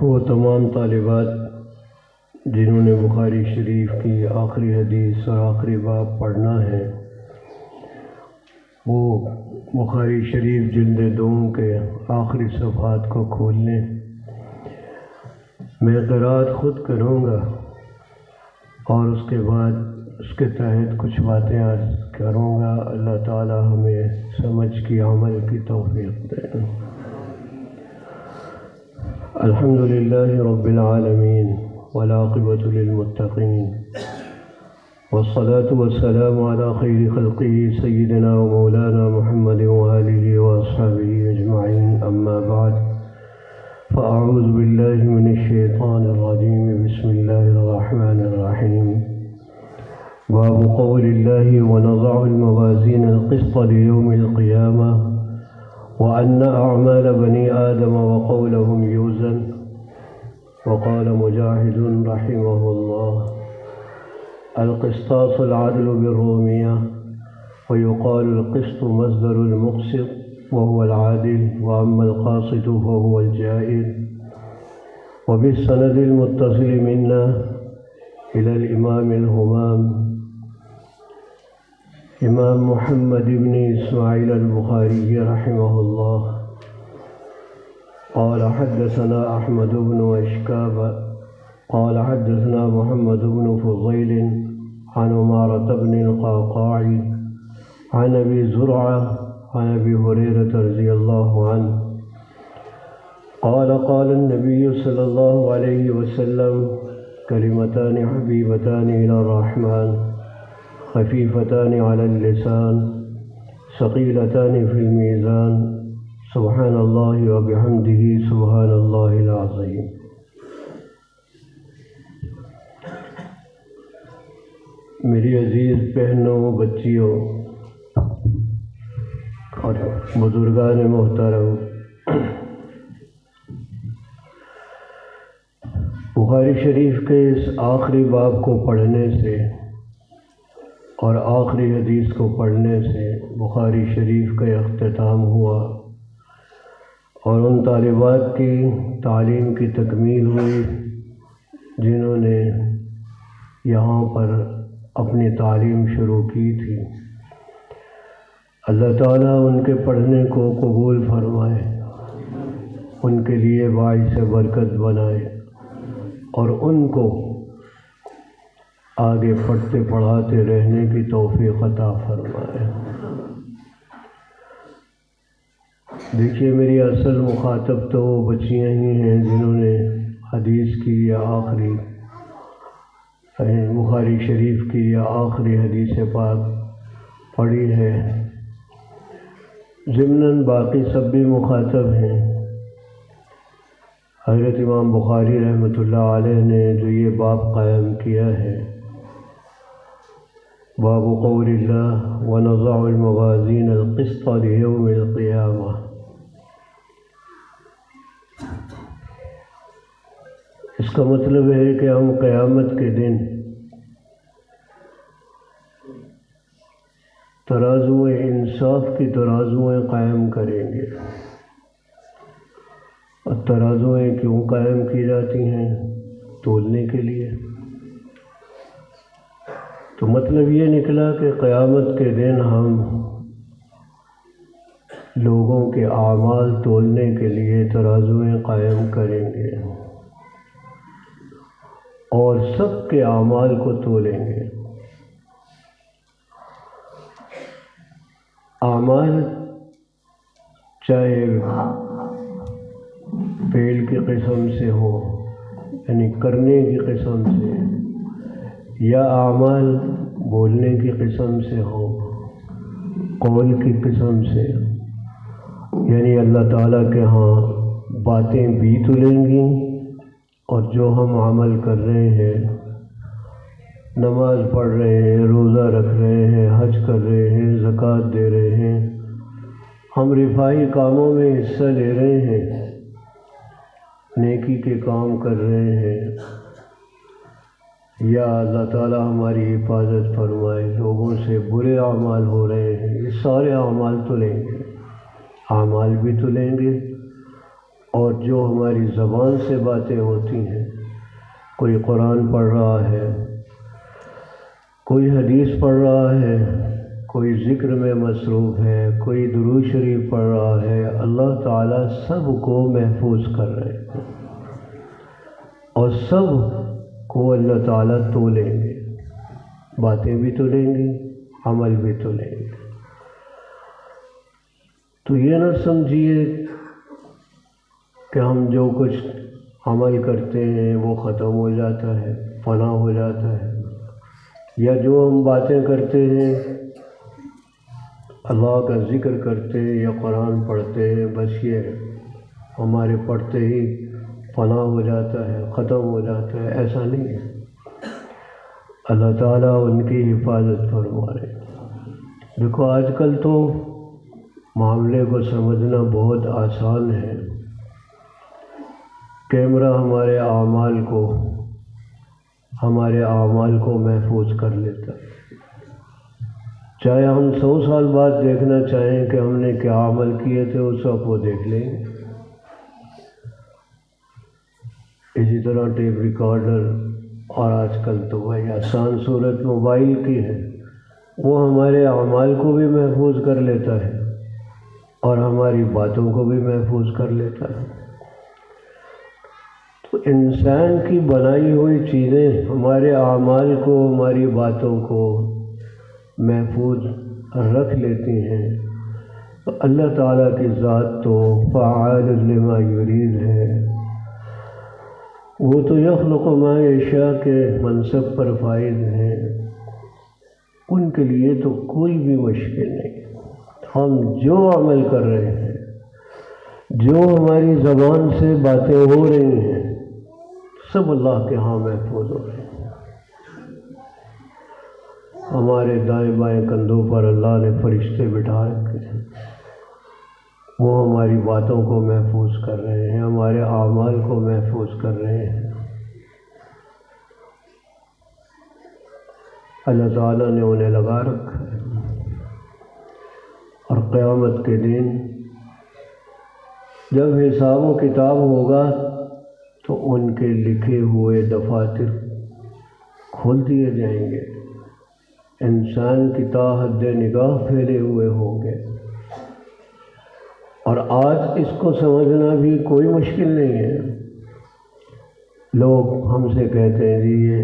وہ تمام طالبات جنہوں نے بخاری شریف کی آخری حدیث اور آخری باب پڑھنا ہے، وہ بخاری شریف جلد 2 کے آخری صفحات کو کھول لیں۔ میں قرأت خود کروں گا اور اس کے بعد اس کے تحت کچھ باتیں عرض کروں گا۔ اللہ تعالی ہمیں سمجھ کی عمل کی توفیق دے۔ الحمد للہ رب العالمین والعاقبۃ للمتقین والصلاة والسلام على خیر خلقہ سیدنا و مولانا محمد وآلہ واصحابہ اجمعین، اما بعد فاعوذ باللہ من الشیطان الرجیم، بسم اللہ الرحمن الرحیم۔ باب قول اللہ ونضع الموازین القسط لیوم القیامہ وأن أعمال بني آدم وقولهم يوزن۔ وقال مجاهد رحمه الله: القسطاس العدل بالرومية، ويقال القسط مصدر المقسط وهو العادل، وأما القاسط فهو الجائر۔ وبالسند المتصل منا إلى الإمام الهمام امام محمد بن اسماعیل البخاری رحمہ اللہ قال حدثنا احمد بن اشکاب قال حدثنا محمد بن فضیل عن عمارة بن القعقاع عن ابی زرعة عن ابی ہریرة رضی اللہ عنہ قال قال النبی صلی اللہ علیہ وسلم: کلمتان حبیبتان إلى الرحمن خفیفتان علی اللسان ثقیلتان فی المیزان، سبحان اللہ وبحمدہ سبحان اللہ العظیم۔ میری عزیز بہنوں، بچیوں اور بزرگان محترم، بخاری شریف کے اس آخری باب کو پڑھنے سے اور آخری حدیث کو پڑھنے سے بخاری شریف کا اختتام ہوا اور ان طالبات کی تعلیم کی تکمیل ہوئی جنہوں نے یہاں پر اپنی تعلیم شروع کی تھی۔ اللہ تعالیٰ ان کے پڑھنے کو قبول فرمائے، ان کے لیے باعث برکت بنائے اور ان کو آگے پڑھتے پڑھاتے رہنے کی توفیق عطا فرمائے۔ دیکھیے، میری اصل مخاطب تو وہ بچیاں ہی ہیں جنہوں نے حدیث کی یا آخری بخاری شریف کی یا آخری حدیث پاک پڑھی ہے۔ ضمناً باقی سب بھی مخاطب ہیں۔ حضرت امام بخاری رحمۃ اللہ علیہ نے جو یہ باب قائم کیا ہے، باب قول اللہ ونضع الموازین القسط لیوم القیامہ، اس کا مطلب ہے کہ ہم قیامت کے دن ترازوئے انصاف کی ترازوئیں قائم کریں گے۔ اور ترازوئیں کیوں قائم کی جاتی ہیں؟ تولنے کے لیے۔ تو مطلب یہ نکلا کہ قیامت کے دن ہم لوگوں کے اعمال تولنے کے لیے ترازوئیں قائم کریں گے اور سب کے اعمال کو تولیں گے۔ اعمال چاہے فعل کی قسم سے ہو، یعنی کرنے کی قسم سے، یا اعمال بولنے کی قسم سے ہو، قول کی قسم سے، یعنی اللہ تعالیٰ کے ہاں باتیں بھی تلیں گی اور جو ہم عمل کر رہے ہیں، نماز پڑھ رہے ہیں، روزہ رکھ رہے ہیں، حج کر رہے ہیں، زکوٰۃ دے رہے ہیں، ہم رفاہی کاموں میں حصہ لے رہے ہیں، نیکی کے کام کر رہے ہیں، یا اللہ تعالیٰ ہماری حفاظت فرمائے لوگوں سے برے اعمال ہو رہے ہیں، یہ سارے اعمال تلیں گے، اعمال بھی تلیں گے اور جو ہماری زبان سے باتیں ہوتی ہیں، کوئی قرآن پڑھ رہا ہے، کوئی حدیث پڑھ رہا ہے، کوئی ذکر میں مصروف ہے، کوئی درود شریف پڑھ رہا ہے، اللہ تعالیٰ سب کو محفوظ کر رہے ہیں اور سب کو اللہ تعالیٰ تولیں گے، باتیں بھی تولیں گے، عمل بھی تولیں گے۔ تو یہ نہ سمجھیے کہ ہم جو کچھ عمل کرتے ہیں وہ ختم ہو جاتا ہے، فنا ہو جاتا ہے، یا جو ہم باتیں کرتے ہیں، اللہ کا ذکر کرتے ہیں یا قرآن پڑھتے ہیں، بس یہ ہمارے پڑھتے ہی فنا ہو جاتا ہے، ختم ہو جاتا ہے، ایسا نہیں ہے۔ اللہ تعالیٰ ان کی حفاظت فرمائے۔ دیکھو آج کل تو معاملے کو سمجھنا بہت آسان ہے۔ کیمرہ ہمارے اعمال کو محفوظ کر لیتا ہے۔ چاہے ہم 100 سال بعد دیکھنا چاہیں کہ ہم نے کیا عمل کیے تھے، اس وقت وہ دیکھ لیں گے۔ اسی طرح ٹیپ ریکارڈر، اور آج کل تو وہی آسان صورت موبائل کی ہے، وہ ہمارے اعمال کو بھی محفوظ کر لیتا ہے اور ہماری باتوں کو بھی محفوظ کر لیتا ہے۔ تو انسان کی بنائی ہوئی چیزیں ہمارے اعمال کو، ہماری باتوں کو محفوظ رکھ لیتی ہیں۔ تو اللہ تعالیٰ کی ذات تو فعال لما یرید ہے، وہ تو یخلق ما یشاء کے منصب پر فائز ہیں، ان کے لیے تو کوئی بھی مشکل نہیں۔ ہم جو عمل کر رہے ہیں، جو ہماری زبان سے باتیں ہو رہی ہیں، سب اللہ کے ہاں محفوظ ہو رہے ہیں۔ ہمارے دائیں بائیں کندھوں پر اللہ نے فرشتے بٹھا رکھے ہیں، وہ ہماری باتوں کو محفوظ کر رہے ہیں، ہمارے اعمال کو محفوظ کر رہے ہیں۔ اللہ تعالیٰ نے انہیں لگا رکھا ہے، اور قیامت کے دن جب حساب و کتاب ہوگا تو ان کے لکھے ہوئے دفاتر کھول دیے جائیں گے۔ انسان کی تا حد نگاہ پھیلے ہوئے ہوں گے، اور آج اس کو سمجھنا بھی کوئی مشکل نہیں ہے۔ لوگ ہم سے کہتے ہیں جی یہ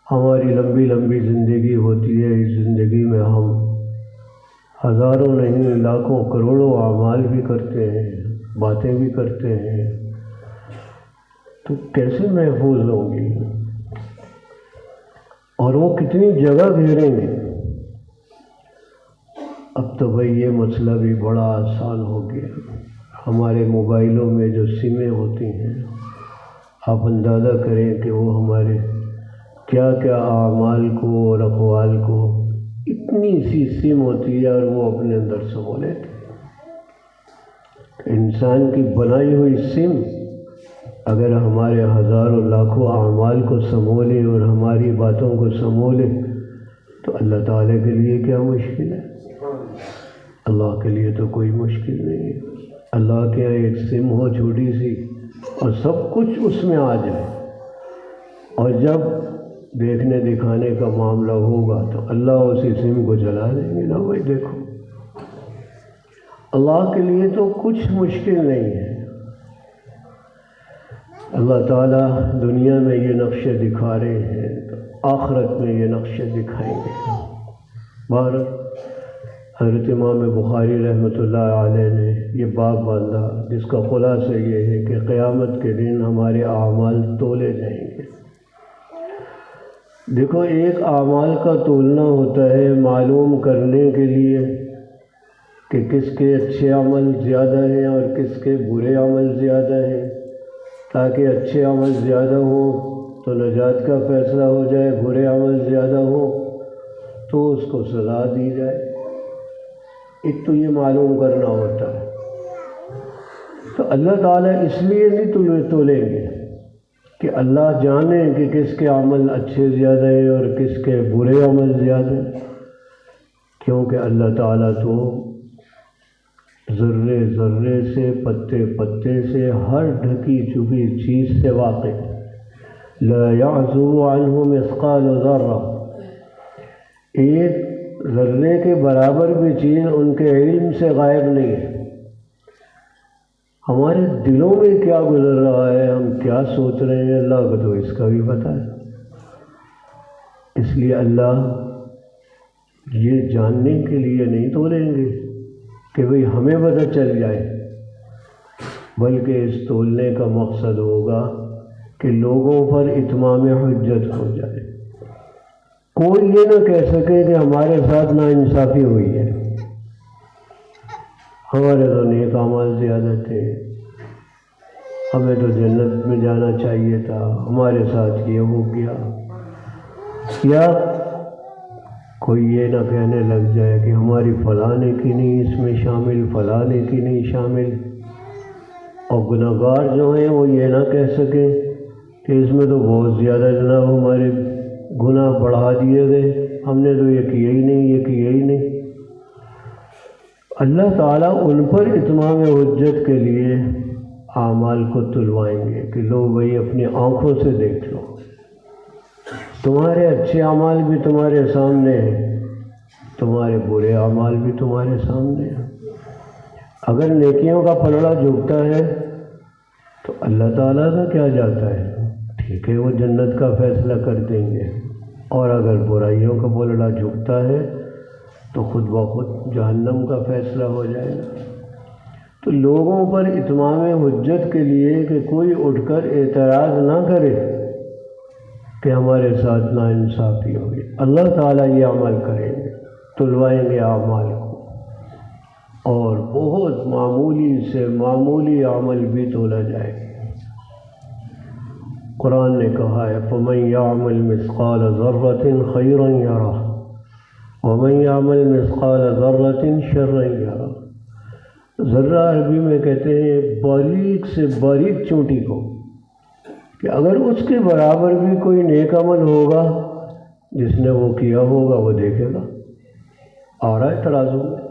ہماری لمبی لمبی زندگی ہوتی ہے، اس زندگی میں ہم ہزاروں نہیں لاکھوں کروڑوں اعمال بھی کرتے ہیں، باتیں بھی کرتے ہیں، تو کیسے محفوظ ہوں گی؟ اور وہ کتنی جگہ گھیریں گے؟ اب تو بھائی یہ مسئلہ بھی بڑا آسان ہو گیا۔ ہمارے موبائلوں میں جو سمیں ہوتی ہیں، آپ اندازہ کریں کہ وہ ہمارے کیا کیا اعمال کو اور اقوال کو، اتنی سی سم ہوتی ہے اور وہ اپنے اندر سمو لیتے ہیں۔ انسان کی بنائی ہوئی سم اگر ہمارے ہزاروں لاکھوں اعمال کو سمو لے اور ہماری باتوں کو سمو لے، تو اللہ تعالیٰ کے لیے کیا مشکل ہے؟ اللہ کے لیے تو کوئی مشکل نہیں ہے۔ اللہ کے یہاں ایک سم ہو چھوٹی سی اور سب کچھ اس میں آ جائے، اور جب دیکھنے دکھانے کا معاملہ ہوگا تو اللہ اسی سم کو جلا دیں گے نا بھائی دیکھو۔ اللہ کے لیے تو کچھ مشکل نہیں ہے۔ اللہ تعالیٰ دنیا میں یہ نقشے دکھا رہے ہیں تو آخرت میں یہ نقشے دکھائیں گے۔ بہر حضرت امام بخاری رحمۃ اللہ علیہ نے یہ باب باندھا جس کا خلاصہ یہ ہے کہ قیامت کے دن ہمارے اعمال تولے جائیں گے۔ دیکھو ایک اعمال کا تولنا ہوتا ہے معلوم کرنے کے لیے کہ کس کے اچھے عمل زیادہ ہیں اور کس کے برے عمل زیادہ ہیں، تاکہ اچھے عمل زیادہ ہوں تو نجات کا فیصلہ ہو جائے، برے عمل زیادہ ہوں تو اس کو سزا دی جائے۔ ایک تو یہ معلوم کرنا ہوتا ہے۔ تو اللہ تعالیٰ اس لیے نہیں تولیں گے کہ اللہ جانے کہ کس کے عمل اچھے زیادہ ہیں اور کس کے برے عمل زیادہ ہیں، کیونکہ اللہ تعالیٰ تو ذرے ذرے سے، پتے پتے سے، ہر ڈھکی چھپی چیز سے واقف۔ لا یعزب عنہ مثقال ذرہ، ایک ذرے کے برابر بھی چیز ان کے علم سے غائب نہیں ہے۔ ہمارے دلوں میں کیا گزر رہا ہے، ہم کیا سوچ رہے ہیں، اللہ کو تو اس کا بھی پتہ ہے۔ اس لیے اللہ یہ جاننے کے لیے نہیں تولیں گے کہ بھئی ہمیں پتہ چل جائے، بلکہ اس تولنے کا مقصد ہوگا کہ لوگوں پر اتمام حجت ہو جائے، کوئی یہ نہ کہہ سکے کہ ہمارے ساتھ ناانصافی ہوئی ہے، ہمارے تو نیک اعمال زیادہ تھے، ہمیں تو جنت میں جانا چاہیے تھا، ہمارے ساتھ یہ ہو گیا، یا کوئی یہ نہ کہنے لگ جائے کہ ہماری فلاں نے کی نہیں اس میں شامل، فلاں نے کی نہیں شامل، اور گناہگار جو ہیں وہ یہ نہ کہہ سکے کہ اس میں تو بہت زیادہ جناب ہمارے گناہ بڑھا دیے گئے، ہم نے تو یہ کیا ہی نہیں، یہ کیا ہی نہیں۔ اللہ تعالیٰ ان پر اتمام حجت کے لیے اعمال کو تلوائیں گے کہ لو بھائی اپنی آنکھوں سے دیکھ لو، تمہارے اچھے اعمال بھی تمہارے سامنے ہیں، تمہارے برے اعمال بھی تمہارے سامنے ہیں۔ اگر نیکیوں کا پلڑا جھکتا ہے تو اللہ تعالیٰ کا کیا جاتا ہے، ٹھیک ہے وہ جنت کا فیصلہ کر دیں گے، اور اگر برائیوں کا پلڑا جھکتا ہے تو خود بخود جہنم کا فیصلہ ہو جائے گا۔ تو لوگوں پر اتمام حجت کے لیے کہ کوئی اٹھ کر اعتراض نہ کرے کہ ہمارے ساتھ ناانصافی ہوگی، اللہ تعالیٰ یہ عمل کریں گے، تلوائیں گے اعمال کو، اور بہت معمولی سے معمولی عمل بھی تولا جائے گا۔ قرآن نے کہا ہے فَمَن يَعْمَلْ مِثْقَالَ ذَرَّةٍ خَيْرًا يَرَهُ وَمَن يَعْمَلْ مِثْقَالَ ذَرَّةٍ شَرًّا يَرَهُ۔ ذرہ عربی میں کہتے ہیں باریک سے باریک چونٹی کو، کہ اگر اس کے برابر بھی کوئی نیک عمل ہوگا جس نے وہ کیا ہوگا وہ دیکھے گا، آ رہا ہے ترازو میں۔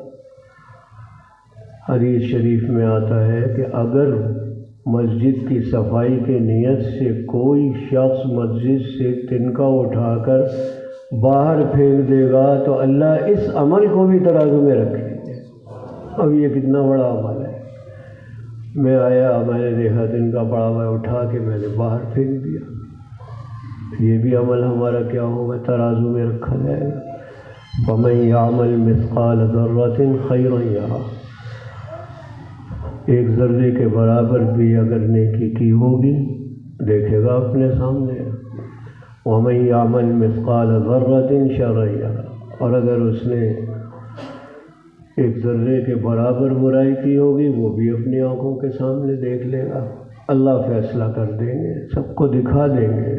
حدیث شریف میں آتا ہے کہ اگر مسجد کی صفائی کی نیت سے کوئی شخص مسجد سے تنکا اٹھا کر باہر پھینک دے گا تو اللہ اس عمل کو بھی ترازو میں رکھے۔ اب یہ کتنا بڑا عمل ہے، میں آیا، میں نے دیکھا تنکا پڑا ہوا ہے، اٹھا کے میں نے باہر پھینک دیا، یہ بھی عمل ہمارا کیا ہوگا، ترازو میں رکھا جائے گا۔ فَمَن يَعْمَلْ مِثْقَالَ ذَرَّةٍ خَيْرًا يَرَهُ، ایک ذرے کے برابر بھی اگر نیکی کی ہوگی دیکھے گا اپنے سامنے۔ وَمَن يَعْمَلْ مِثْقَالَ ذَرَّةٍ شَرًّا يَرَهُ، اور اگر اس نے ایک ذرے کے برابر برائی کی ہوگی وہ بھی اپنی آنکھوں کے سامنے دیکھ لے گا، اللہ فیصلہ کر دیں گے، سب کو دکھا دیں گے۔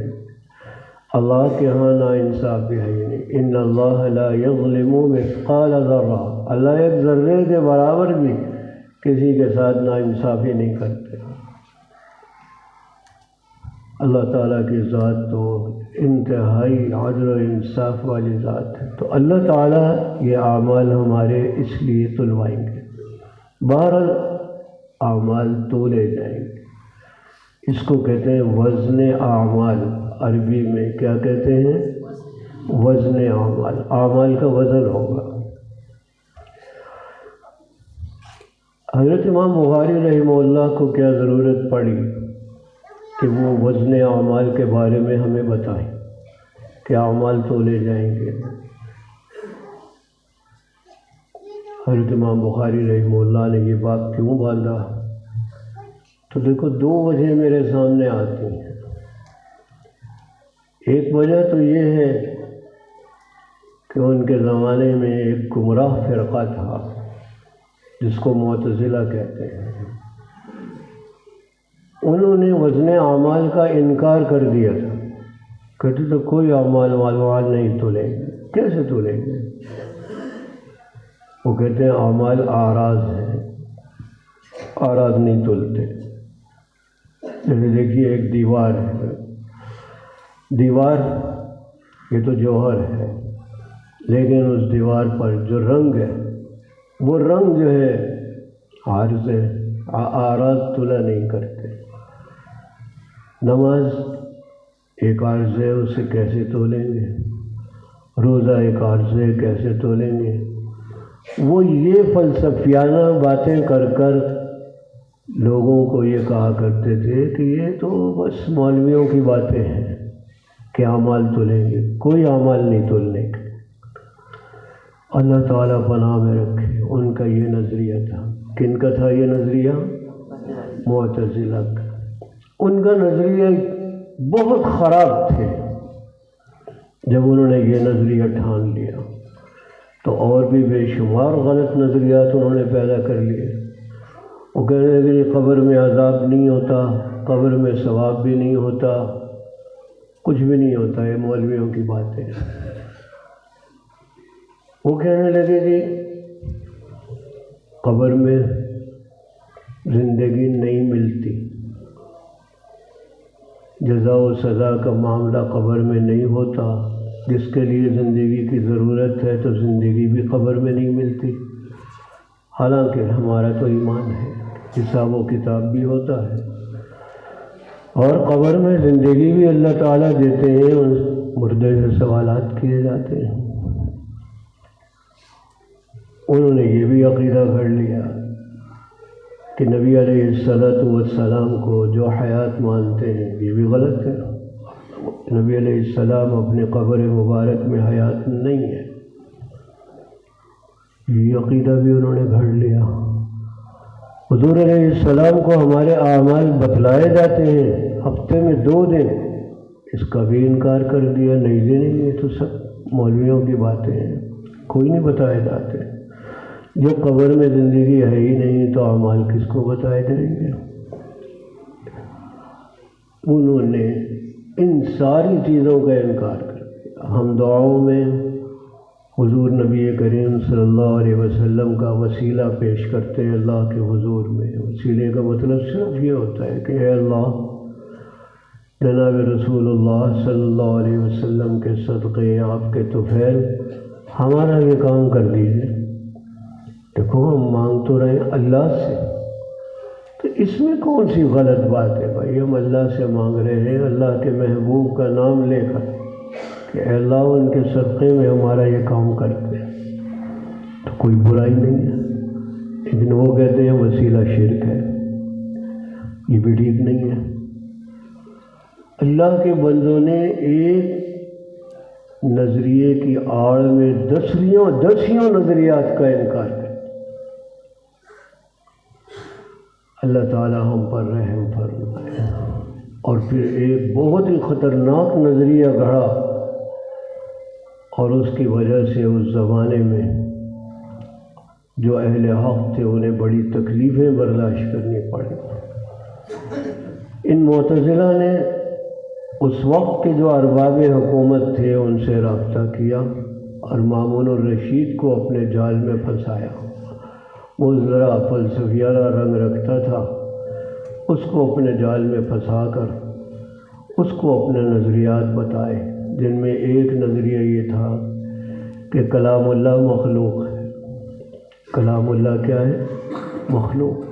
اللہ کے ہاں ناانصافی ہے ہی نہیں۔ ان اللہ لا یظلم مثقال ذرہ، اللہ ایک ذرے کے برابر بھی کسی کے ساتھ ناانصافی نہیں کرتے۔ اللہ تعالیٰ کی ذات تو انتہائی عدل و انصاف والی ذات ہے، تو اللہ تعالیٰ یہ اعمال ہمارے اس لیے تلوائیں گے، بہرحال اعمال تولے جائیں گے۔ اس کو کہتے ہیں وزن اعمال، عربی میں کیا کہتے ہیں، وزن اعمال، اعمال کا وزن ہوگا۔ حضرت امام بخاری رحمہ اللہ کو کیا ضرورت پڑی کہ وہ وزن اعمال کے بارے میں ہمیں بتائیں کہ اعمال تولے جائیں گے۔ حضرت امام بخاری رحمہ اللہ نے یہ بات کیوں باندھا، تو دیکھو دو وجہ میرے سامنے آتی ہیں۔ ایک وجہ تو یہ ہے کہ ان کے زمانے میں ایک گمراہ فرقہ تھا جس کو معتزلہ کہتے ہیں، انہوں نے وزن اعمال کا انکار کر دیا تھا، کہتے تو کوئی اعمال نہیں تولیں گے، کیسے تولیں گے؟ وہ کہتے ہیں اعمال اعراض ہیں، اعراض نہیں تولتے۔ جیسے دیکھیے ایک دیوار ہے، دیوار یہ تو جوہر ہے، لیکن اس دیوار پر جو رنگ ہے وہ رنگ جو ہے عارضے آراز تلا نہیں کرتے۔ نماز ایک عارض ہے، اسے کیسے تولیں گے؟ روزہ ایک عارض ہے، کیسے تولیں گے؟ وہ یہ فلسفیانہ باتیں کر کر لوگوں کو یہ کہا کرتے تھے کہ یہ تو بس مولویوں کی باتیں ہیں کہ اعمال تولیں گے۔ کوئی اعمال نہیں تولنے کے۔ اللہ تعالیٰ پناہ میں رکھے، ان کا یہ نظریہ تھا۔ کن کا تھا یہ نظریہ؟ معتزلہ کا۔ ان کا نظریہ بہت خراب تھے۔ جب انہوں نے یہ نظریہ ٹھان لیا تو اور بھی بے شمار غلط نظریات انہوں نے پیدا کر لیے۔ وہ کہنے لگے کہ قبر میں عذاب نہیں ہوتا، قبر میں ثواب بھی نہیں ہوتا، کچھ بھی نہیں ہوتا، یہ مولویوں کی باتیں۔ وہ کہنے لگے کہ قبر میں زندگی نہیں ملتی، جزا و سزا کا معاملہ قبر میں نہیں ہوتا، جس کے لیے زندگی کی ضرورت ہے تو زندگی بھی قبر میں نہیں ملتی۔ حالانکہ ہمارا تو ایمان ہے حساب و کتاب بھی ہوتا ہے، اور قبر میں زندگی بھی اللہ تعالیٰ دیتے ہیں، ان مردے سے سوالات کیے جاتے ہیں۔ انہوں نے یہ بھی عقیدہ گھڑ لیا کہ نبی علیہ السلام کو جو حیات مانتے ہیں یہ بھی غلط ہے۔ نبی علیہ السلام اپنے قبر مبارک میں حیات نہیں ہے، یہ عقیدہ بھی انہوں نے گھڑ لیا۔ حضور علیہ السلام کو ہمارے اعمال بتلائے جاتے ہیں ہفتے میں 2 دن، اس کا بھی انکار کر دیا۔ نہیں جی نہیں، یہ تو سب مولویوں کی باتیں ہیں، کوئی نہیں بتائے جاتے۔ جو قبر میں زندگی ہے ہی نہیں تو اعمال کس کو بتائے جائیں گے؟ انہوں نے ان ساری چیزوں کا انکار کر دیا۔ ہم دعاؤں میں حضور نبی کریم صلی اللہ علیہ وسلم کا وسیلہ پیش کرتے ہیں اللہ کے حضور میں۔ وسیلے کا مطلب صرف یہ ہوتا ہے کہ اے اللہ، جناب رسول اللہ صلی اللہ علیہ وسلم کے صدقے، آپ کے طفیل، ہمارا یہ کام کر دیجیے۔ دیکھو ہم مانگ تو رہے ہیں اللہ سے، تو اس میں کون سی غلط بات ہے بھائی؟ ہم اللہ سے مانگ رہے ہیں اللہ کے محبوب کا نام لے کر کہ اے اللہ ان کے صدقے میں ہمارا یہ کام کرتے ہیں، تو کوئی برائی نہیں ہے۔ لیکن وہ کہتے ہیں وسیلہ شرک ہے، یہ بھی ٹھیک نہیں ہے۔ اللہ کے بندوں نے ایک نظریے کی آڑ میں دسیوں نظریات کا انکار کیا۔ اللہ تعالیٰ ہم پر رحم فرمائے۔ اور پھر ایک بہت ہی خطرناک نظریہ گھڑا، اور اس کی وجہ سے اس زمانے میں جو اہل حق تھے انہیں بڑی تکلیفیں برداشت کرنی پڑی۔ ان معتزلہ نے اس وقت کے جو ارباب حکومت تھے ان سے رابطہ کیا اور مامون الرشید کو اپنے جال میں پھنسایا۔ وہ ذرا فلسفیانہ رنگ رکھتا تھا، اس کو اپنے جال میں پھنسا کر اس کو اپنے نظریات بتائے، جن میں ایک نظریہ یہ تھا کہ کلام اللہ مخلوق ہے۔ کلام اللہ کیا ہے؟ مخلوق۔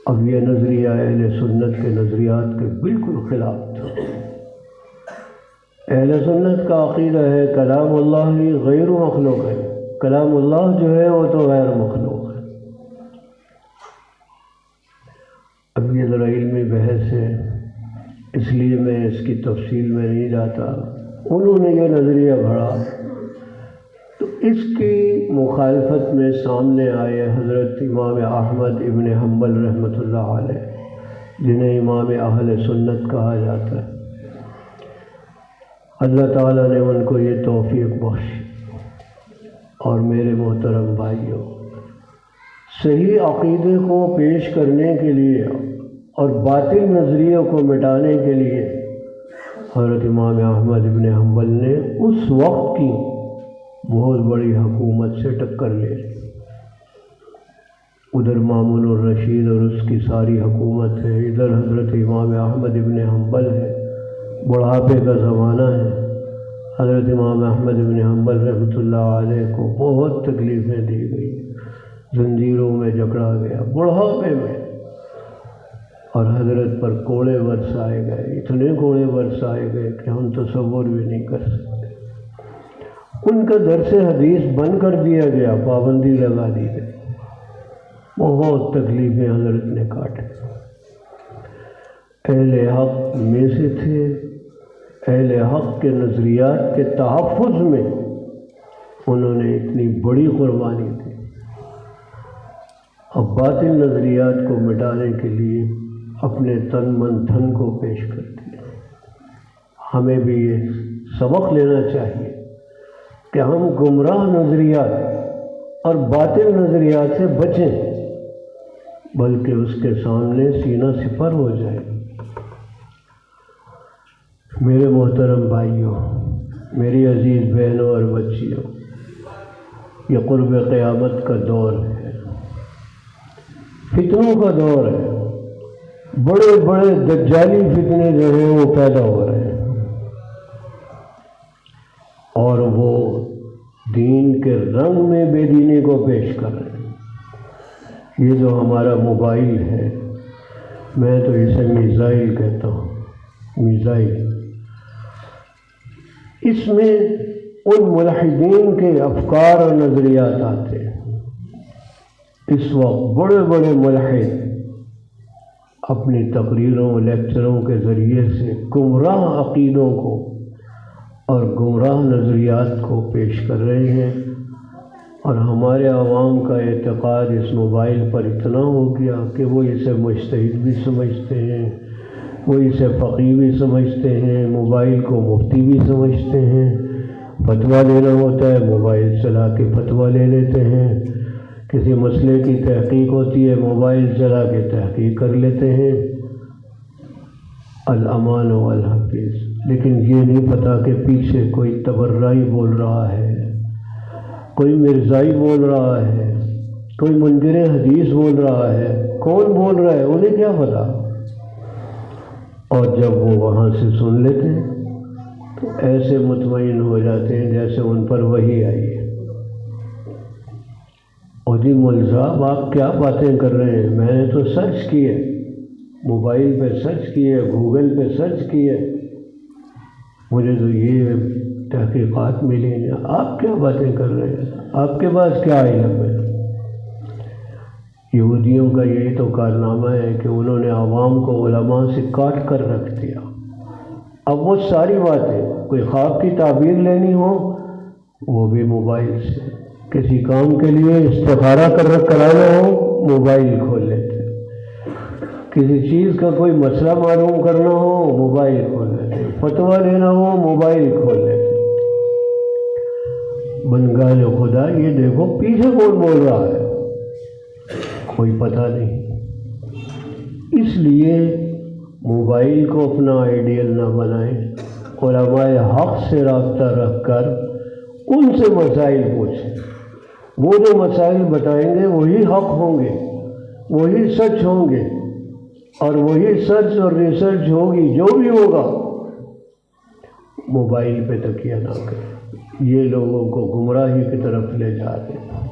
اب یہ نظریہ اہل سنت کے نظریات کے بالکل خلاف تھا۔ اہل سنت کا عقیدہ ہے کلام اللہ ہی غیر مخلوق ہے، کلام اللہ جو ہے وہ تو غیر مخلوق ہے۔ اب یہ ذرا علمی بحث ہے، اس لیے میں اس کی تفصیل میں نہیں جاتا۔ انہوں نے یہ نظریہ گھڑا تو اس کی مخالفت میں سامنے آئے حضرت امام احمد ابن حنبل رحمۃ اللہ علیہ، جنہیں امام اہل سنت کہا جاتا ہے۔ اللہ تعالیٰ نے ان کو یہ توفیق بخشی۔ اور میرے محترم بھائیوں، صحیح عقیدے کو پیش کرنے کے لیے اور باطل نظریوں کو مٹانے کے لیے حضرت امام احمد ابن حنبل نے اس وقت کی بہت بڑی حکومت سے ٹکر لے لی۔ ادھر مامون الرشید اور اس کی ساری حکومت ہے، ادھر حضرت امام احمد ابن حنبل ہے، بڑھاپے کا زمانہ ہے۔ حضرت امام احمد ابن حنبل رحمۃ اللہ علیہ کو بہت تکلیفیں دی گئی، زنجیروں میں جکڑا گیا بڑھاپے میں، اور حضرت پر کوڑے برسائے گئے، اتنے کوڑے برسائے گئے کہ ہم تصور بھی نہیں کر سکتے۔ ان کا درس حدیث بند کر دیا گیا، پابندی لگا دی گئی، بہت تکلیفیں حضرت نے کاٹے۔ اہل حق میں سے تھے، اہل حق کے نظریات کے تحفظ میں انہوں نے اتنی بڑی قربانی دی۔ اب باطل نظریات کو مٹانے کے لیے اپنے تن من دھن کو پیش کر دیا۔ ہمیں بھی یہ سبق لینا چاہیے کہ ہم گمراہ نظریات اور باطل نظریات سے بچیں، بلکہ اس کے سامنے سینہ سپر ہو جائے۔ میرے محترم بھائیوں، میری عزیز بہنوں اور بچیوں، یہ قرب قیامت کا دور ہے، فتنوں کا دور ہے، بڑے بڑے دجالی فتنے جو ہیں وہ پیدا ہو رہے ہیں، اور وہ دین کے رنگ میں بے دینی کو پیش کر رہے ہیں۔ یہ جو ہمارا موبائل ہے، میں تو اسے میزائل کہتا ہوں، میزائل، اس میں ان ملحدین کے افکار اور نظریات آتے ہیں۔ اس وقت بڑے بڑے ملحد اپنی تقریروں لیکچروں کے ذریعے سے گمراہ عقیدوں کو اور گمراہ نظریات کو پیش کر رہے ہیں، اور ہمارے عوام کا اعتقاد اس موبائل پر اتنا ہو گیا کہ وہ اسے مجتہد بھی سمجھتے ہیں، وہ اسے فقیہ بھی سمجھتے ہیں، موبائل کو مفتی بھی سمجھتے ہیں۔ فتویٰ لینا ہوتا ہے، موبائل چلا کے فتویٰ لے لیتے ہیں، کسی مسئلے کی تحقیق ہوتی ہے، موبائل چلا کے تحقیق کر لیتے ہیں۔ الامان والحفیظ، لیکن یہ نہیں پتہ کہ پیچھے کوئی تبرعی بول رہا ہے، کوئی مرزائی بول رہا ہے، کوئی منکر حدیث بول رہا ہے، کون بول رہا ہے انہیں کیا پتہ۔ اور جب وہ وہاں سے سن لیتے ہیں تو ایسے مطمئن ہو جاتے ہیں جیسے ان پر وحی آئی ہے۔ اور جی مول صاحب آپ کیا باتیں کر رہے ہیں، میں نے تو سرچ کی ہے، موبائل پہ سرچ کی ہے، گوگل پہ سرچ کی ہے، مجھے تو یہ تحقیقات ملی ہیں، آپ کیا باتیں کر رہے ہیں، آپ کے پاس کیا علم ہے۔ یہودیوں کا یہی تو کارنامہ ہے کہ انہوں نے عوام کو علماء سے کاٹ کر رکھ دیا۔ اب وہ ساری باتیں، کوئی خواب کی تعبیر لینی ہو وہ بھی موبائل سے، کسی کام کے لیے استخارہ کرانا ہو موبائل کھول لیتے، کسی چیز کا کوئی مسئلہ معلوم کرنا ہو موبائل کھول لیتے، فتویٰ لینا ہو موبائل کھول لیتے۔ بنگال خدا یہ دیکھو پیچھے کون بول رہا ہے، کوئی پتہ نہیں۔ اس لیے موبائل کو اپنا آئیڈیل نہ بنائیں، علماء حق سے رابطہ رکھ کر ان سے مسائل پوچھیں، وہ جو مسائل بتائیں گے وہی حق ہوں گے، وہی سچ ہوں گے، اور وہی سرچ اور ریسرچ ہوگی جو بھی ہوگا۔ موبائل پہ تکیہ نہ کریں، یہ لوگوں کو گمراہی کی طرف لے جا رہے ہیں۔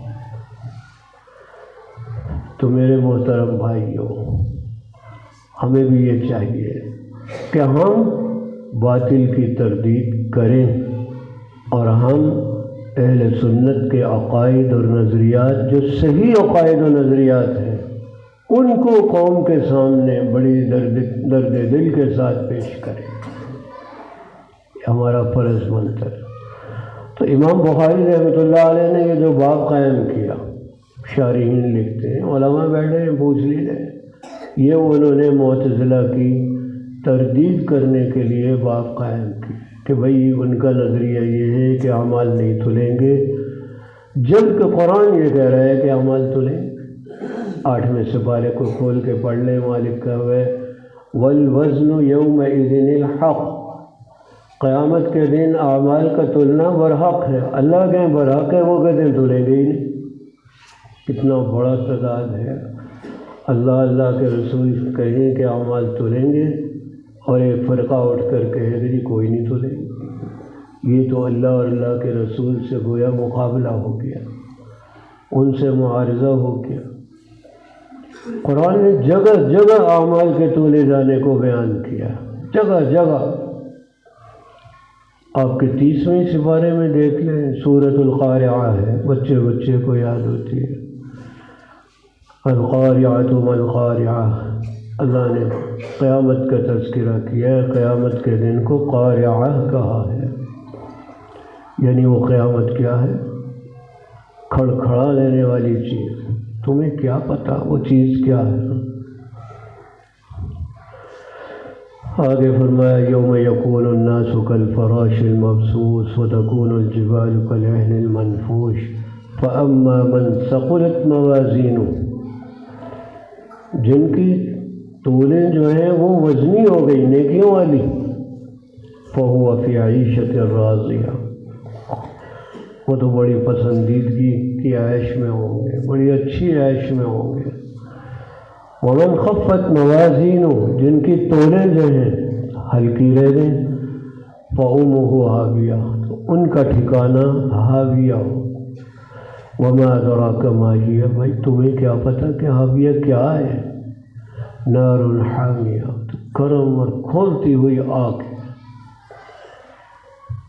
تو میرے محترم بھائیوں، ہمیں بھی یہ چاہیے کہ ہم باطل کی تردید کریں، اور ہم اہل سنت کے عقائد اور نظریات جو صحیح عقائد و نظریات ہیں ان کو قوم کے سامنے بڑی درد دل کے ساتھ پیش کریں، یہ ہمارا فرض بنتا ہے۔ تو امام بخاری رحمۃ اللہ علیہ نے یہ جو باب قائم کیا، شارحین لکھتے ہیں، علماء بیٹھے ہیں پوچھ لیجیے، یہ انہوں نے معتزلہ کی تردید کرنے کے لیے باب قائم کی کہ بھئی ان کا نظریہ یہ ہے کہ اعمال نہیں تلیں گے، جبکہ قرآن یہ کہہ رہا ہے کہ اعمال تلیں۔ 8ویں سپارے کو کھول کے پڑھ لیں، مالک کا ہے والوزن یومئذ الحق، قیامت کے دن اعمال کا تلنا برحق ہے۔ اللہ کہیں برحق ہے، وہ کہتے ہیں تلیں گے ہی نہیں۔ کتنا بڑا تعداد ہے، اللہ کے رسول کہیں کہ اعمال تلیں گے، اور ایک فرقہ اٹھ کر کہے کہ جی کوئی نہیں تلے گا۔ یہ تو اللہ اور اللہ کے رسول سے گویا مقابلہ ہو گیا۔ ان سے معارضہ ہو گیا۔ قرآن نے جگہ جگہ اعمال کے تولے جانے کو بیان کیا، جگہ جگہ۔ آپ کے 30ویں سپارے میں دیکھ لیں، سورۃ القارعہ ہے، بچے بچے کو یاد ہوتی ہے، القارعۃ ما القارعہ۔ اللہ نے قیامت کا تذکرہ کیا ہے، قیامت کے دن کو قارعہ کہا ہے، یعنی وہ قیامت کیا ہے؟ کھڑکھڑا لینے والی چیز۔ تمہیں کیا پتا وہ چیز کیا ہے؟ آگے فرمایا یوم یکون الناس کالفراش المبثوث وتکون الجبال کالعہن المنفوش فاما من ثقلت موازینہ، جن کی تولیں جو ہیں وہ وزنی ہو گئی نیکیوں والی، فہو فی عیشۃ راضیہ، وہ تو بڑی پسندیدگی کی عیش میں ہوں گے، بڑی اچھی عیش میں ہوں گے۔ ومن خفت موازینہ، جن کی تولیں جو ہیں ہلکی رہ گئیں، فأمہ ہاویہ، تو ان کا ٹھکانہ ہاویہ ہو۔ وما ادراک ما ہی، بھائی تمہیں کیا پتہ کہ ہاویہ کیا ہے؟ نار حامیہ، تو گرم اور کھولتی ہوئی آگ۔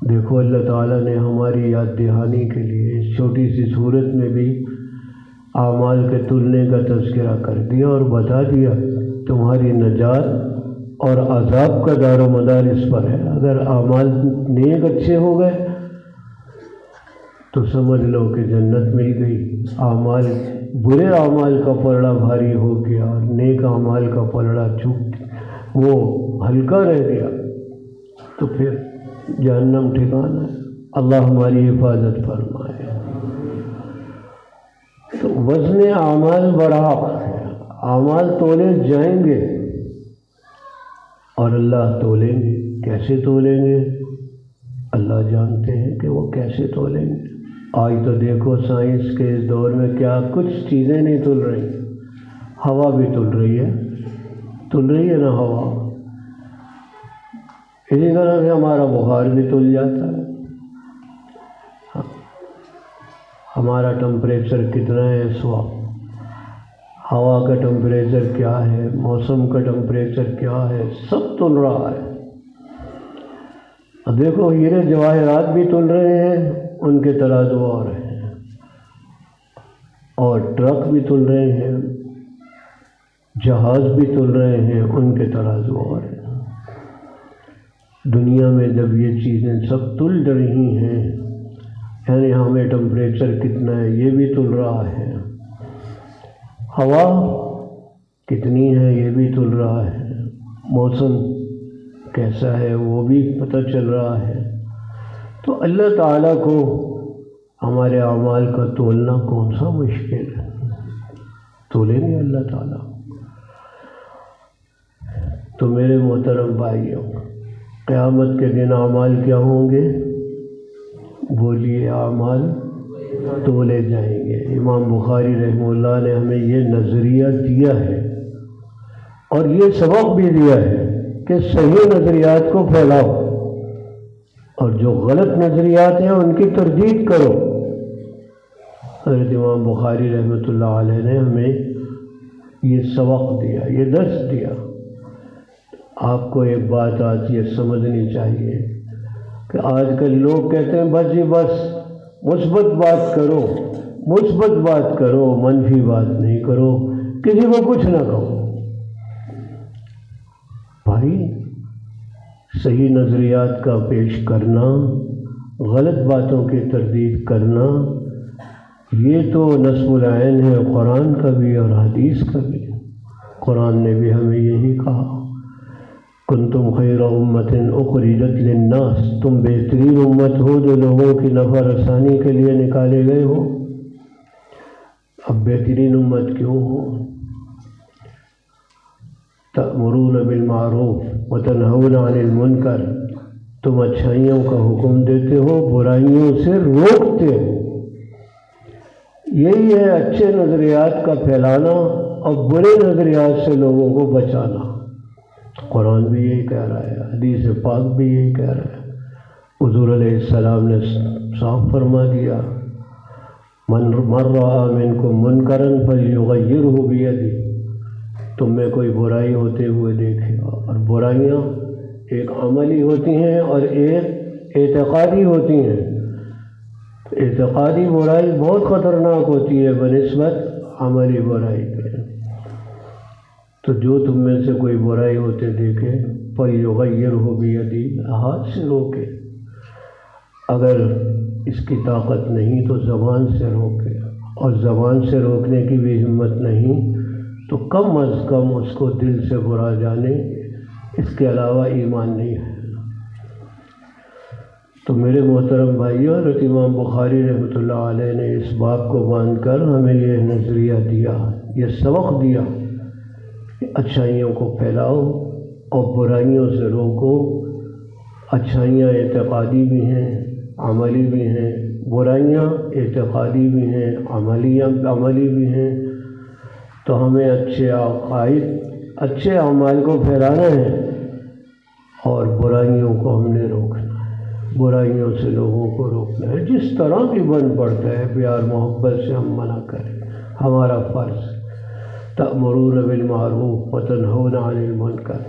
دیکھو اللہ تعالیٰ نے ہماری یاد دہانی کے لیے اس چھوٹی سی صورت میں بھی اعمال کے تلنے کا تذکرہ کر دیا اور بتا دیا تمہاری نجات اور عذاب کا دار و مدار اس پر ہے۔ اگر اعمال نیک اچھے ہو گئے تو سمجھ لو کہ جنت مل گئی، برے اعمال کا پلڑا بھاری ہو گیا اور نیک اعمال کا پلڑا وہ ہلکا رہ گیا تو پھر جہنم ٹھکانا ہے۔ اللہ ہماری حفاظت فرمائے۔ تو وزن اعمال بڑھا، اعمال تولے جائیں گے اور اللہ تولیں گے۔ کیسے تولیں گے؟ اللہ جانتے ہیں کہ وہ کیسے تولیں گے۔ آج تو دیکھو سائنس کے اس دور میں کیا کچھ چیزیں نہیں تل رہی، ہوا بھی تل رہی ہے نا ہوا، اسی طرح سے ہمارا بخار بھی تل جاتا ہے۔ ہمارا ٹمپریچر کتنا ہے اس وقت، ہوا کا ٹمپریچر کیا ہے، موسم کا ٹمپریچر کیا ہے، سب تل رہا ہے۔ اب دیکھو ہیرے جواہرات بھی تل رہے ہیں، ان کے ترازو اور ہیں، اور ٹرک بھی تل رہے ہیں، جہاز بھی تل رہے ہیں، ان کے ترازو اور ہیں۔ دنیا میں جب یہ چیزیں سب تل رہی ہیں، یعنی ہمیں ٹمپریچر کتنا ہے یہ بھی تل رہا ہے، ہوا کتنی ہے یہ بھی تل رہا ہے، موسم کیسا ہے وہ بھی پتہ چل رہا ہے۔ تو اللہ تعالیٰ کو ہمارے اعمال کا تولنا کون سا مشکل ہے؟ تولیں گے اللہ تعالیٰ۔ تو میرے محترم بھائیوں، قیامت کے دن اعمال کیا ہوں گے؟ بولیے، اعمال تولے جائیں گے۔ امام بخاری رحمہ اللہ نے ہمیں یہ نظریہ دیا ہے اور یہ سبق بھی دیا ہے کہ صحیح نظریات کو پھیلاؤ اور جو غلط نظریات ہیں ان کی تردید کرو۔ حضرت امام بخاری رحمۃ اللہ علیہ نے ہمیں یہ سبق دیا، یہ درس دیا۔ آپ کو ایک بات آج یہ سمجھنی چاہیے کہ آج کل لوگ کہتے ہیں بس جی بس مثبت بات کرو، منفی بات نہیں کرو، کسی کو کچھ نہ کہو۔ بھائی صحیح نظریات کا پیش کرنا، غلط باتوں کی تردید کرنا، یہ تو نصب العین ہے قرآن کا بھی اور حدیث کا بھی۔ قرآن نے بھی ہمیں یہی کہا، کنتم خیر امت اخرجت للناس، تم بہترین امت ہو جو لوگوں کی نفع رسانی کے لیے نکالے گئے ہو۔ اب بہترین امت کیوں ہو؟ تأمرون بالمعروف وتنہون عن المنکر، تم اچھائیوں کا حکم دیتے ہو، برائیوں سے روکتے ہو۔ یہی ہے اچھے نظریات کا پھیلانا اور برے نظریات سے لوگوں کو بچانا۔ قرآن بھی یہی کہہ رہا ہے، حدیث پاک بھی یہی کہہ رہا ہے۔ حضور علیہ السلام نے صاف فرما دیا من رأى منکم منکرا فلیغیرہ بیدہ، تم میں کوئی برائی ہوتے ہوئے دیکھے گا، اور برائیاں ایک عملی ہوتی ہیں اور ایک اعتقادی ہوتی ہیں۔ اعتقادی برائی بہت خطرناک ہوتی ہے بنسبت عملی برائی کے۔ تو جو تم میں سے کوئی برائی ہوتے دیکھے فلیغیرہ بیدہ، ہاتھ سے روکے، اگر اس کی طاقت نہیں تو زبان سے روکے، اور زبان سے روکنے کی بھی ہمت نہیں تو کم از کم اس کو دل سے برا جانے، اس کے علاوہ ایمان نہیں ہے۔ تو میرے محترم بھائیوں، حضرت امام بخاری رحمۃ اللہ علیہ نے اس باب کو باندھ کر ہمیں یہ نظریہ دیا، یہ سبق دیا کہ اچھائیوں کو پھیلاؤ اور برائیوں سے روکو۔ اچھائیاں اعتقادی بھی ہیں، عملی بھی ہیں، برائیاں اعتقادی بھی ہیں، عملی بھی ہیں۔ تو ہمیں اچھے عقائد، اچھے اعمال کو پھیلانا ہے، اور برائیوں کو ہم نے روکنا ہے، برائیوں سے لوگوں کو روکنا ہے۔ جس طرح بھی بن پڑتا ہے پیار محبت سے ہم منع کریں، ہمارا فرض۔ تأمرون بالمعروف وتنہون عن المنکر۔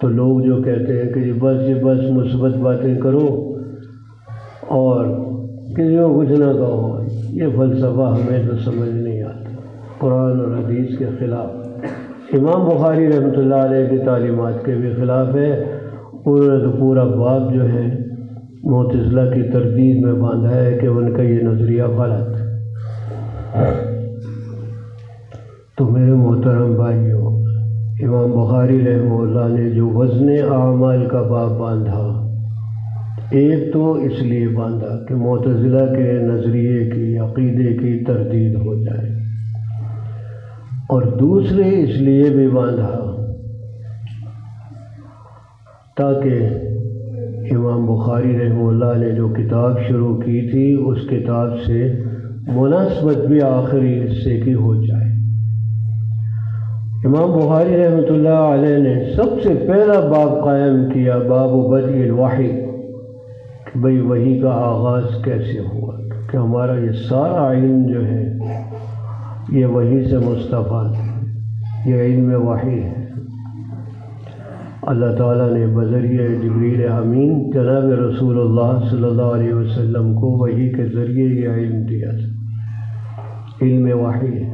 تو لوگ جو کہتے ہیں کہ یہ بس مثبت باتیں کرو اور کسی کو کچھ نہ کہو، یہ فلسفہ ہمیں تو سمجھ نہیں آتا، قرآن اور حدیث کے خلاف، امام بخاری رحمۃ اللہ علیہ کی تعلیمات کے بھی خلاف ہے۔ انہوں نے تو پورا باب جو ہے معتزلہ کی تردید میں باندھا ہے کہ ان کا یہ نظریہ غلط ہے۔ تو میرے محترم بھائیوں، امام بخاری رحمہ اللہ نے جو وزن اعمال کا باب باندھا، ایک تو اس لیے باندھا کہ معتزلہ کے نظریے کی، عقیدے کی تردید ہو جائے، اور دوسرے اس لیے بھی باندھا تاکہ امام بخاری رحمہ اللہ نے جو کتاب شروع کی تھی اس کتاب سے مناسبت بھی آخری حصے کی ہو جائے۔ امام بخاری رحمۃ اللہ علیہ نے سب سے پہلا باب قائم کیا، باب بدء الوحی، کہ بھئی وحی کا آغاز کیسے ہوا، کہ ہمارا یہ سارا علم جو ہے یہ وحی سے مستفاد ہے، یہ علم وحی ہے۔ اللہ تعالیٰ نے بذریعہ جبریل امین جناب رسول اللہ صلی اللہ علیہ وسلم کو وحی کے ذریعے یہ علم دیا تھا، علم وحی ہے۔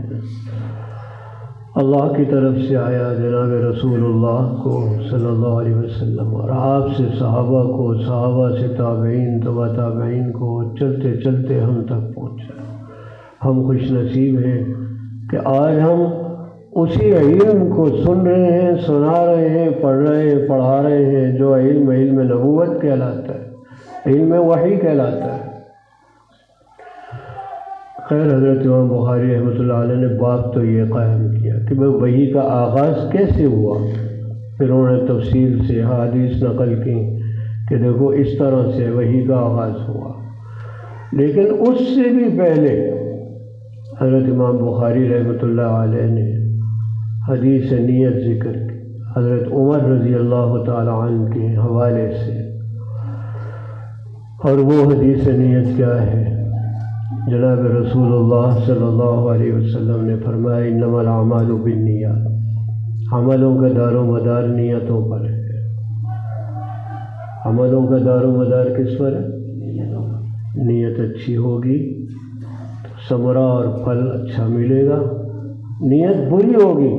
اللہ کی طرف سے آیا جناب رسول اللہ کو صلی اللہ علیہ وسلم، اور آپ سے صحابہ کو، صحابہ سے تابعین، تبع تابعین کو، چلتے چلتے ہم تک پہنچا۔ ہم خوش نصیب ہیں کہ آج ہم اسی علم کو سن رہے ہیں، سنا رہے ہیں، پڑھ رہے ہیں، پڑھا رہے ہیں، جو علم نبوت کہلاتا ہے، علم وحی کہلاتا ہے۔ خیر، حضرت امام بخاری رحمۃ اللہ علیہ نے باب تو یہ قائم کیا کہ وحی کا آغاز کیسے ہوا، پھر انہوں نے تفصیل سے حدیث نقل کی کہ دیکھو اس طرح سے وحی کا آغاز ہوا۔ لیکن اس سے بھی پہلے حضرت امام بخاری رحمۃ اللہ علیہ نے حدیث نیت ذکر کی، حضرت عمر رضی اللہ تعالی عنہ کے حوالے سے، اور وہ حدیث نیت کیا ہے؟ جناب رسول اللہ صلی اللہ علیہ وسلم نے فرمایا انما الاعمال بالنیات، عملوں کا دار و مدار نیتوں پر ہے۔ عملوں کا دار و مدار کس پر ہے؟ نیت اچھی ہوگی تو ثمرہ اور پھل اچھا ملے گا، نیت بری ہوگی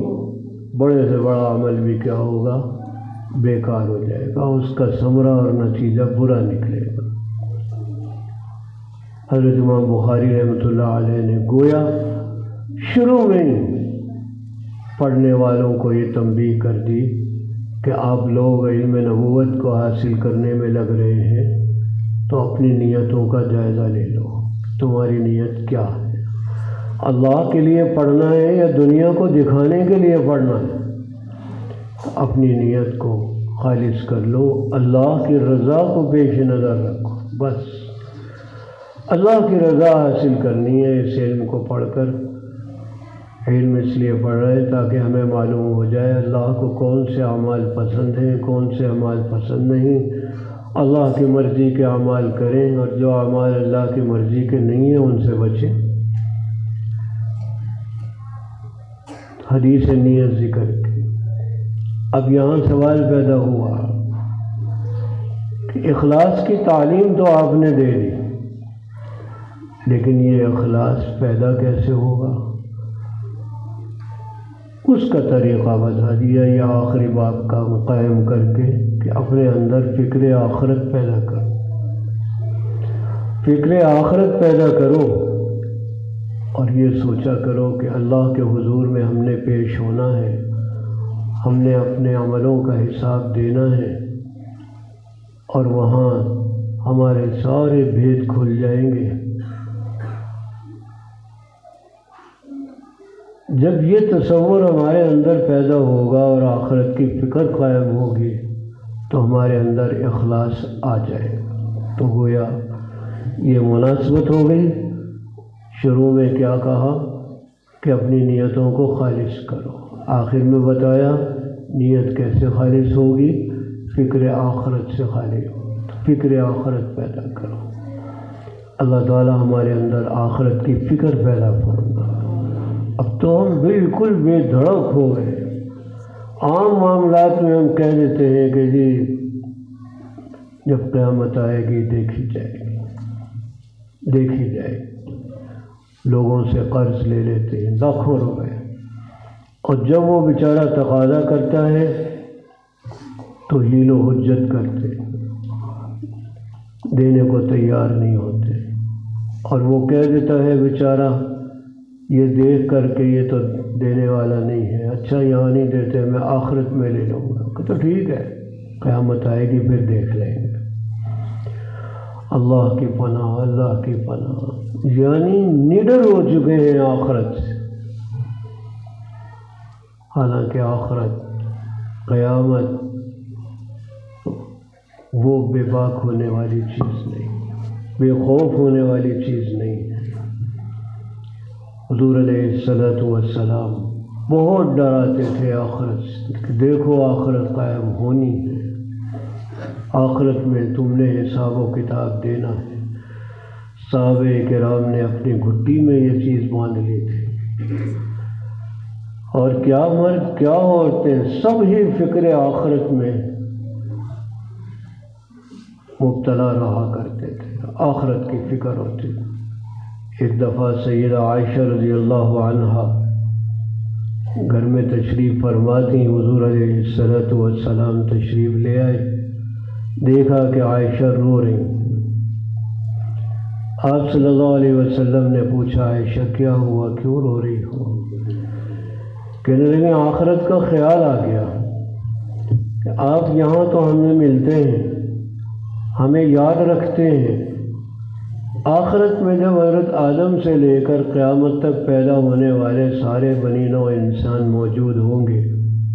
بڑے سے بڑا عمل بھی کیا ہوگا؟ بیکار ہو جائے گا، اس کا ثمرہ اور نتیجہ برا نکلے گا۔ حضرت امام بخاری رحمۃ اللہ علیہ نے گویا شروع میں پڑھنے والوں کو یہ تنبیہ کر دی کہ آپ لوگ علم نبوت کو حاصل کرنے میں لگ رہے ہیں تو اپنی نیتوں کا جائزہ لے لو، تمہاری نیت کیا ہے؟ اللہ کے لیے پڑھنا ہے یا دنیا کو دکھانے کے لیے پڑھنا ہے؟ اپنی نیت کو خالص کر لو، اللہ کی رضا کو پیش نظر رکھو، بس اللہ کی رضا حاصل کرنی ہے۔ اس علم کو پڑھ کر، علم اس لیے پڑھ رہے ہیں تاکہ ہمیں معلوم ہو جائے اللہ کو کون سے اعمال پسند ہیں، کون سے اعمال پسند نہیں، اللہ کی مرضی کے اعمال کریں اور جو اعمال اللہ کی مرضی کے نہیں ہیں ان سے بچیں۔ حدیث نیت ذکر کی۔ اب یہاں سوال پیدا ہوا کہ اخلاص کی تعلیم تو آپ نے دے دی، لیکن یہ اخلاص پیدا کیسے ہوگا؟ اس کا طریقہ بتا دیا یہ آخری باب کا قائم کر کے کہ اپنے اندر فکر آخرت پیدا کرو، فکر آخرت پیدا کرو اور یہ سوچا کرو کہ اللہ کے حضور میں ہم نے پیش ہونا ہے، ہم نے اپنے عملوں کا حساب دینا ہے اور وہاں ہمارے سارے بھید کھل جائیں گے۔ جب یہ تصور ہمارے اندر پیدا ہوگا اور آخرت کی فکر قائم ہوگی تو ہمارے اندر اخلاص آ جائے گا۔ تو گویا یہ مناسبت ہو گئی۔ شروع میں کیا کہا کہ اپنی نیتوں کو خالص کرو، آخر میں بتایا نیت کیسے خالص ہوگی؟ فکر آخرت سے خالی ہو، فکر آخرت پیدا کرو۔ اللہ تعالی ہمارے اندر آخرت کی فکر پیدا فرمائے۔ اب تو ہم بالکل بے دھڑک ہو گئے، عام معاملات میں ہم کہہ دیتے ہیں کہ جی جب قیامت آئے گی دیکھی جائے گی، دیکھی جائے گی۔ لوگوں سے قرض لے لیتے ہیں لاکھوں روپے، اور جب وہ بیچارہ تقاضا کرتا ہے تو حیل و حجت کرتے، دینے کو تیار نہیں ہوتے، اور وہ کہہ دیتا ہے بیچارہ یہ دیکھ کر کے یہ تو دینے والا نہیں ہے، اچھا یہاں نہیں دیتے میں آخرت میں لے لوں گا۔ کہ تو ٹھیک ہے قیامت آئے گی پھر دیکھ لیں گے۔ اللہ کی پناہ، اللہ کی پناہ، یعنی نڈر ہو چکے ہیں آخرت سے۔ حالانکہ آخرت، قیامت وہ بے باک ہونے والی چیز نہیں، بے خوف ہونے والی چیز نہیں ہے۔ حضور علیہ الصلوۃ والسلام بہت ڈراتے تھے آخرت سے کہ دیکھو آخرت قائم ہونی ہے، آخرت میں تم نے حساب و کتاب دینا ہے۔ صحابہ کرام نے اپنی گھٹی میں یہ چیز باندھ لی تھی، اور کیا مرد کیا عورتیں سب ہی فکر آخرت میں مبتلا رہا کرتے تھے، آخرت کی فکر ہوتی تھی۔ ایک دفعہ سیدہ عائشہ رضی اللہ عنہا گھر میں تشریف فرما تھیں، حضور علیہ الصلوۃ والسلام تشریف لے آئے، دیکھا کہ عائشہ رو رہی۔ آپ صلی اللہ علیہ وسلم نے پوچھا عائشہ کیا ہوا، کیوں رو رہی ہو؟ کہنے لگے آخرت کا خیال آ گیا کہ آپ یہاں تو ہمیں ملتے ہیں، ہمیں یاد رکھتے ہیں، آخرت میں جب حضرت آدم سے لے کر قیامت تک پیدا ہونے والے سارے بنی نوع انسان موجود ہوں گے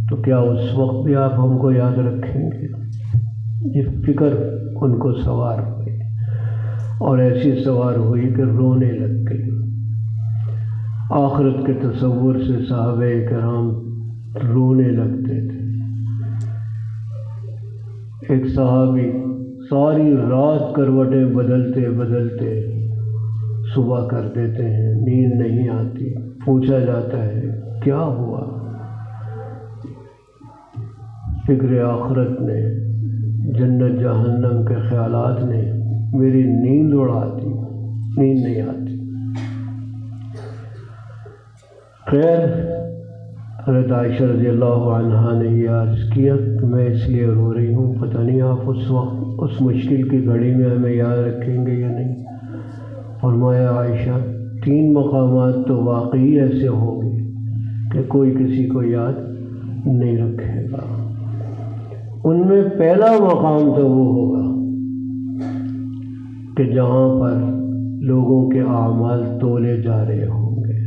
تو کیا اس وقت بھی آپ ہم کو یاد رکھیں گے؟ یہ فکر ان کو سوار ہوئی، اور ایسی سوار ہوئی کہ رونے لگ گئی۔ آخرت کے تصور سے صحابہ کرام رونے لگتے تھے۔ ایک صحابی ساری رات کروٹیں بدلتے بدلتے صبح کر دیتے ہیں، نیند نہیں آتی، پوچھا جاتا ہے کیا ہوا؟ فکر آخرت نے، جنت جہنم کے خیالات نے میری نیند اڑا دی، نیند نہیں آتی۔ خیر، حضرت عائشہ رضی اللہ عنہا نے یہ عرض کیا کہ میں اس لیے رو رہی ہوں، پتہ نہیں آپ اس وقت اس مشکل کی گھڑی میں ہمیں یاد رکھیں گے یا نہیں۔ فرمایا عائشہ 3 مقامات تو واقعی ایسے ہوں گے کہ کوئی کسی کو یاد نہیں رکھے گا۔ ان میں پہلا مقام تو وہ ہوگا کہ جہاں پر لوگوں کے اعمال تولے جا رہے ہوں گے،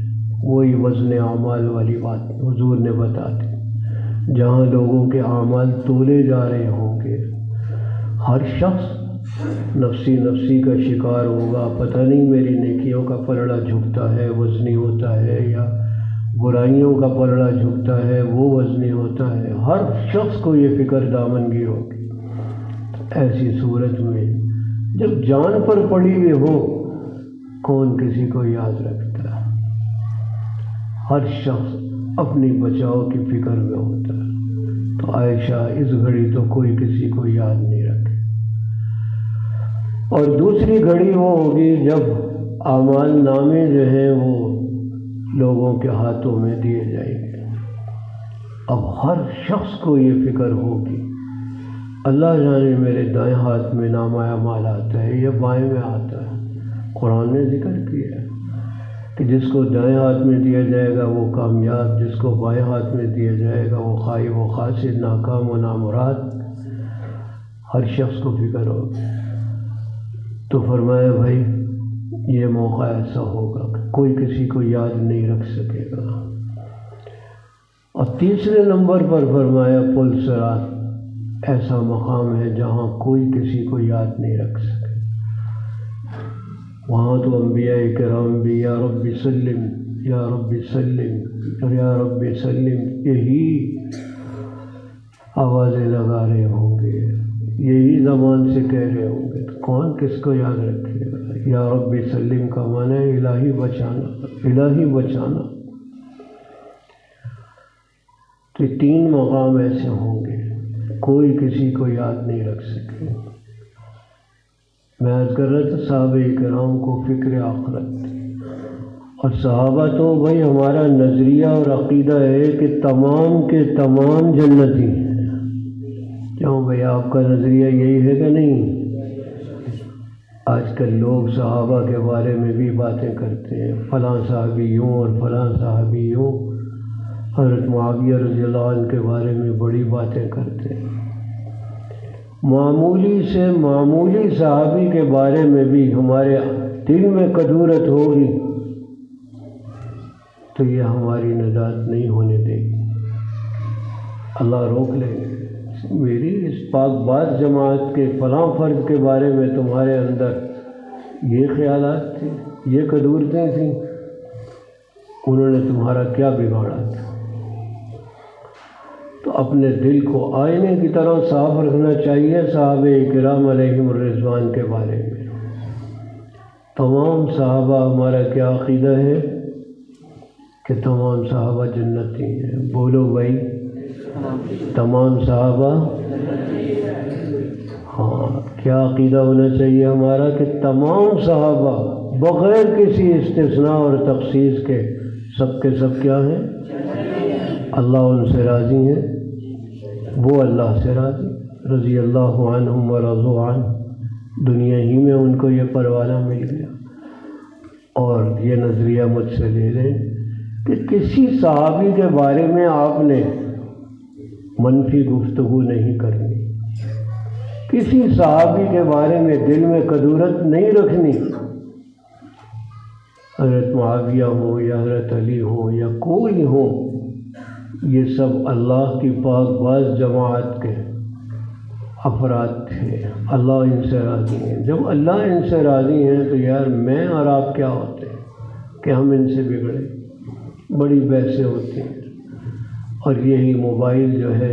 وہی وزن اعمال والی بات حضور نے بتا دی۔ جہاں لوگوں کے اعمال تولے جا رہے ہوں گے، ہر شخص نفسی نفسی کا شکار ہوگا، پتہ نہیں میری نیکیوں کا پلڑا جھکتا ہے وزنی ہوتا ہے، یا برائیوں کا پلڑا جھکتا ہے وہ وزنی ہوتا ہے۔ ہر شخص کو یہ فکر دامنگیر ہوگی۔ ایسی صورت میں جب جان پر پڑی ہوئی ہو کون کسی کو یاد رکھتا ہے؟ ہر شخص اپنی بچاؤ کی فکر میں ہوتا ہے۔ تو عائشہ اس گھڑی تو کوئی کسی کو یاد نہیں رکھے، اور دوسری گھڑی وہ ہوگی جب اعمال نامے جو ہیں وہ لوگوں کے ہاتھوں میں دیے جائیں گے۔ اب ہر شخص کو یہ فکر ہوگی اللہ جانے میرے دائیں ہاتھ میں نامہ اعمال آتا ہے یا بائیں میں آتا ہے۔ قرآن نے ذکر کیا ہے کہ جس کو دائیں ہاتھ میں دیا جائے گا وہ کامیاب، جس کو بائیں ہاتھ میں دیا جائے گا وہ خائب و خاسر، ناکام و نامراد۔ ہر شخص کو فکر ہوگی۔ تو فرمایا بھائی یہ موقع ایسا ہوگا کہ کوئی کسی کو یاد نہیں رکھ سکے گا۔ اور تیسرے نمبر پر فرمایا پل صراط ایسا مقام ہے جہاں کوئی کسی کو یاد نہیں رکھ سکے۔ وہاں تو انبیاء کرام بھی یا رب سلم یا رب سلم یا رب سلم یہی آوازیں لگا رہے ہوں گے، یہی زبان سے کہہ رہے ہوں گے، تو کون کس کو یاد رکھے گا؟ یا رب سلم کا معنی ہے الہی بچانا، الہی بچانا۔ تو تین مقام ایسے ہوں گے کوئی کسی کو یاد نہیں رکھ سکے۔ میں عرض کر رہا تھا صحابہ کرام کو فکر آخرت تھی، اور صحابہ تو بھائی ہمارا نظریہ اور عقیدہ ہے کہ تمام کے تمام جنتی ہیں۔ کیوں بھائی آپ کا نظریہ یہی ہے کہ نہیں؟ آج کل لوگ صحابہ کے بارے میں بھی باتیں کرتے ہیں، فلاں صحابی یوں اور فلاں صحابی یوں۔ حضرت معاویہ رضی اللہ عنہ کے بارے میں بڑی باتیں کرتے ہیں۔ معمولی سے معمولی صحابی کے بارے میں بھی ہمارے دل میں کدورت ہوگی تو یہ ہماری نجات نہیں ہونے دے گی، اللہ روک لیں گے۔ میری اس پاک باز جماعت کے فلاں فرد کے بارے میں تمہارے اندر یہ خیالات تھے، یہ کدورتیں تھیں، انہوں نے تمہارا کیا بگاڑا تھا؟ تو اپنے دل کو آئینے کی طرح صاف رکھنا چاہیے صحابہ کرام علیہم الرضوان کے بارے میں۔ تمام صحابہ ہمارا کیا عقیدہ ہے کہ تمام صحابہ جنتی ہیں؟ بولو بھائی، تمام صحابہ، ہاں کیا عقیدہ ہونا چاہیے ہمارا کہ تمام صحابہ بغیر کسی استثناء اور تخصیص کے سب کیا ہیں؟ اللہ ان سے راضی ہیں، وہ اللہ سے راضی، رضی اللہ عنہم ورضوا عنہ۔ دنیا ہی میں ان کو یہ پروانہ مل گیا۔ اور یہ نظریہ مجھ سے لے لیں کہ کسی صحابی کے بارے میں آپ نے منفی گفتگو نہیں کرنی، کسی صحابی کے بارے میں دل میں کدورت نہیں رکھنی۔ حضرت معاویہ ہو یا حضرت علی ہو یا کوئی ہو، یہ سب اللہ کی پاک باز جماعت کے افراد تھے، اللہ ان سے راضی ہیں۔ جب اللہ ان سے راضی ہیں تو یار میں اور آپ کیا ہوتے ہیں کہ ہم ان سے بگڑے؟ بڑی بحثیں ہوتی ہیں، اور یہی موبائل جو ہے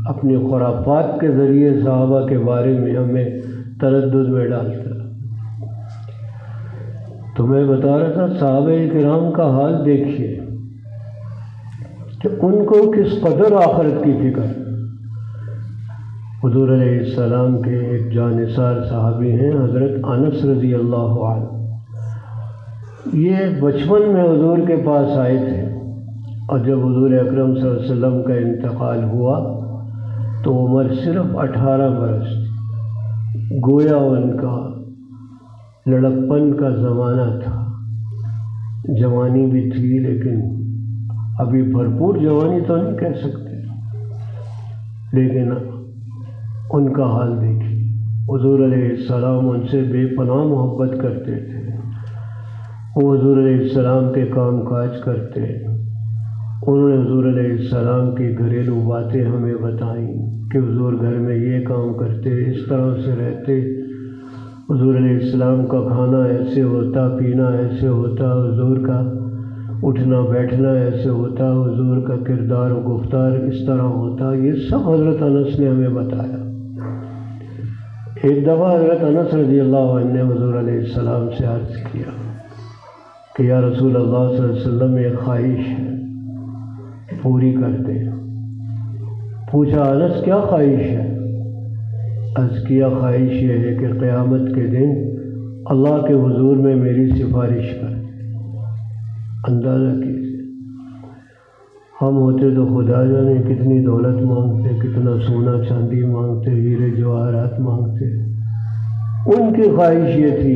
اپنی خرافات کے ذریعے صحابہ کے بارے میں ہمیں تردد میں ڈالتا ہے۔ تو میں بتا رہا تھا صحابہ کرام کا حال دیکھیے کہ ان کو کس قدر آخرت کی فکر۔ حضور علیہ السلام کے ایک جانثار صحابی ہیں حضرت انس رضی اللہ عنہ۔ یہ بچپن میں حضور کے پاس آئے تھے، اور جب حضور اکرم صلی اللہ علیہ وسلم کا انتقال ہوا تو عمر صرف 18 برس تھی۔ گویا ان کا لڑکپن کا زمانہ تھا، جوانی بھی تھی لیکن ابھی بھرپور جوانی تو نہیں کہہ سکتے، لیکن ان کا حال دیکھی۔ حضور علیہ السلام ان سے بے پناہ محبت کرتے تھے، وہ حضور علیہ السلام کے کام کاج کرتے، انہوں نے حضور علیہ السلام کی گھریلو باتیں ہمیں بتائیں کہ حضور گھر میں یہ کام کرتے، اس طرح سے رہتے، حضور علیہ السلام کا کھانا ایسے ہوتا، پینا ایسے ہوتا، حضور کا اٹھنا بیٹھنا ایسے ہوتا، حضور کا کردار و گفتار اس طرح ہوتا۔ یہ سب حضرت انس نے ہمیں بتایا۔ ایک دفعہ حضرت انس رضی اللہ عنہ نے حضور علیہ السلام سے عرض کیا کہ یا رسول اللہ صلی اللہ علیہ وسلم ایک خواہش ہے، پوری کر دیں۔ پوچھا انس کیا خواہش ہے؟ عرض کیا خواہش یہ ہے کہ قیامت کے دن اللہ کے حضور میں میری سفارش کر۔ اندازہ کیجیے، ہم ہوتے تو خدا جانے کتنی دولت مانگتے، کتنا سونا چاندی مانگتے، ہیرے جواہرات مانگتے۔ ان کی خواہش یہ تھی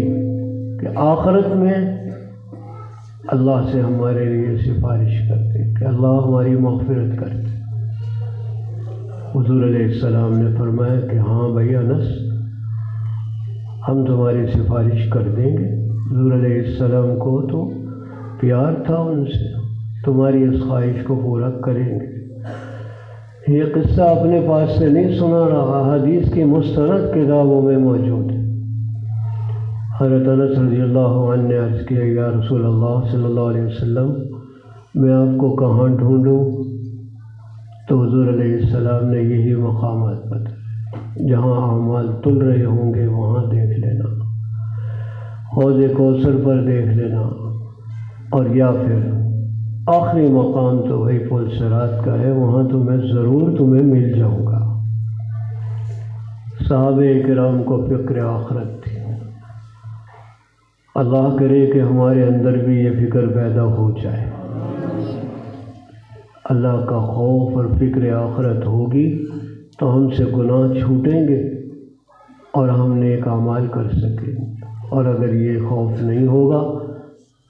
کہ آخرت میں اللہ سے ہمارے لیے سفارش کرتے، کہ اللہ ہماری مغفرت کرتے۔ حضور علیہ السلام نے فرمایا کہ ہاں بھائی انس، ہم تمہاری سفارش کر دیں گے۔ حضور علیہ السلام کو تو پیار تھا ان سے، تمہاری اس خواہش کو پورا کریں گے۔ یہ قصہ اپنے پاس سے نہیں سنا رہا، حدیث کی مستند کتابوں میں موجود ہے۔ حضرت انس رضی اللہ عنہ نے عرض کیا یا رسول اللہ صلی اللہ علیہ وسلم، میں آپ کو کہاں ڈھونڈوں؟ تو حضور علیہ السلام نے یہی مقامات بتائے، جہاں اعمال تل رہے ہوں گے وہاں دیکھ لینا، حوض کوثر پر دیکھ لینا، اور یا پھر آخری مقام تو وہی پل صراط کا ہے، وہاں تو میں ضرور تمہیں مل جاؤں گا۔ صحابہ کرام کو فکر آخرت تھی۔ اللہ کرے کہ ہمارے اندر بھی یہ فکر پیدا ہو جائے۔ اللہ کا خوف اور فکر آخرت ہوگی تو ہم سے گناہ چھوٹیں گے اور ہم نیک اعمال کر سکیں گے، اور اگر یہ خوف نہیں ہوگا